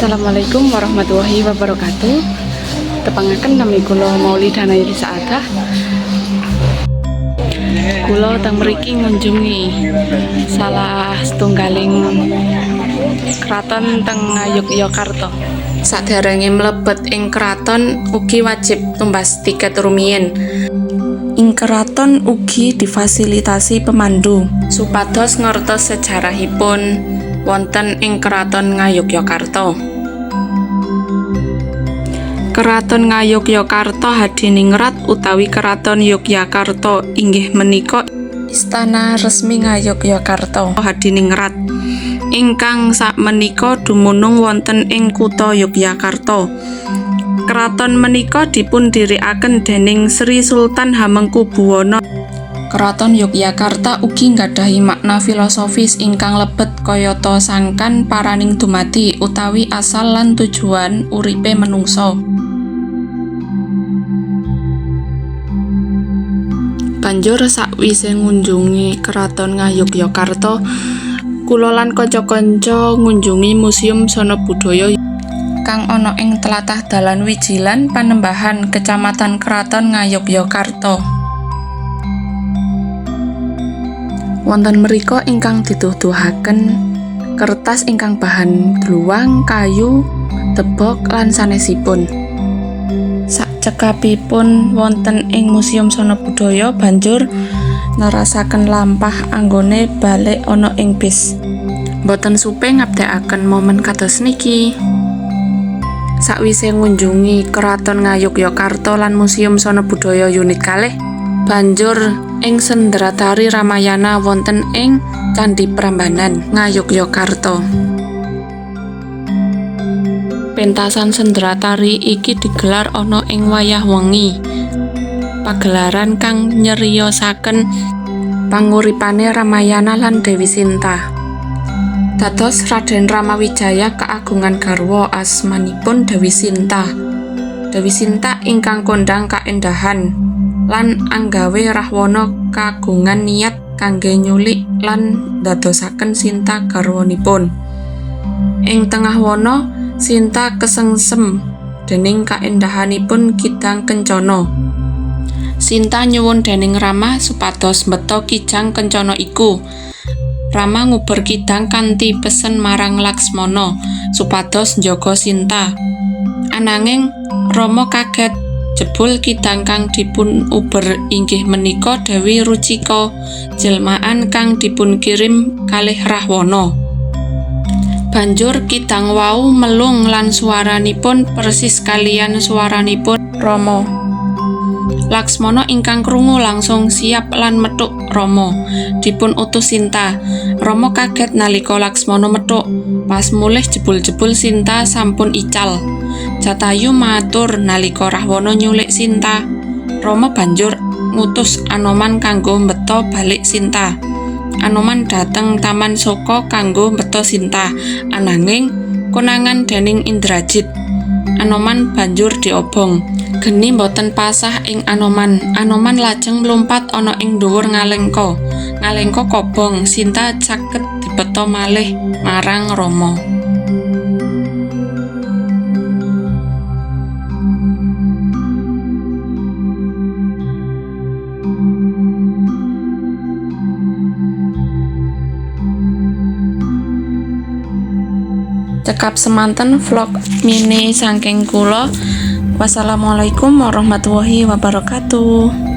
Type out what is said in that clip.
Assalamualaikum warahmatullahi wabarakatuh. Tepangaken nami kula Maulidana Yuli Saadah. Kula teng mriki ngunjungi salah setunggaling kraton teng Yogyakarta. Saderenge mlebet ing kraton ugi wajib tumbas tiket rumiyin. Ing kraton ugi difasilitasi pemandu supados ngertos sejarahipun wonten ing Kraton Ngayogyakarta. Kraton Ngayogyakarta hadiningrat utawi Kraton Yogyakarta inggih menika istana resmi Ngayogyakarta hadiningrat ingkang sakmenika dumunung wonten ing kutha Yogyakarta. Kraton menika dipundhirikaken dening Sri Sultan Hamengkubuwana. Kraton Yogyakarta ugi nggadhahi makna filosofis ingkang lebet kayata sangkan paraning dumadi utawi asal lan tujuan uripe manungsa. Banjur sakwise ngunjungi Kraton Ngayogyakarta, kula lan kanca-kanca ngunjungi Museum Sono Budaya kang ana ing tlatah Dalan Wijilan Panembahan, Kecamatan Kraton Ngayogyakarta. Wonten mrika ingkang dituduhaken kertas ingkang bahan dluwang, kayu, tebok lan sanesipun. Sakcekapipun wonten ing Museum Sono Budaya banjur nerasaken lampah anggone balik ana ing bis. Boten supe ngabdekaken momen kados niki. Sakwise ngunjungi Kraton Ngayogyakarta lan Museum Sono Budaya unit 2, banjur ing Sendratari Ramayana wonten ing Candhi Prambanan Ngayogyakarta. Pentasan Sendratari iki digelar ana ing wayah wengi. Pagelaran kang nyeriyosaken panguripane Ramayana lan Dewi Sinta. Dados Raden Ramawijaya kaagungan garwa asmanipun Dewi Sinta. Dewi Sinta ingkang kondhang kaendahan lan anggawe Rahwana kagungan niat kangge nyulik lan ndadosaken Sinta garwanipun. Ing tengah wana Sinta kesengsem dening kaendahanipun Kidang Kencana. Sinta nyuwun dening Rama supados mbeta Kijang Kencana iku. Rama nguber kidang kanthi pesen marang Laksmana supados njaga Sinta. Ananging Rama kaget jebul kidang kang dipun uber inggih menika Dewi Rucika, jelmaan kang dipun kirim kalih Rahwana. Banjur kidang wau melung lan swaranipun persis kaliyan swaranipun Rama. Laksmana ingkang krungu langsung siap lan methuk Rama. Dipun utus Sinta. Rama kaget nalika Laksmana methuk. Pas mulih jebul-jebul Sinta sampun ical. Jatayu matur nalika Rahwana nyulik Sinta. Rama banjur ngutus Anoman kanggo mbeta balik Sinta. Anoman dhateng Taman Soka kanggo mbeta Sinta. Ananging konangan dening Indrajit. Anoman banjur diobong. Geni boten pasah ing Anoman. Anoman lajeng mlumpat ana ing dhuwur Ngalengka. Ngalengka kobong, Sinta caket dibeta malih marang Rama. Cekap semanten vlog mini saking kula. Wassalamualaikum warahmatullahi wabarakatuh.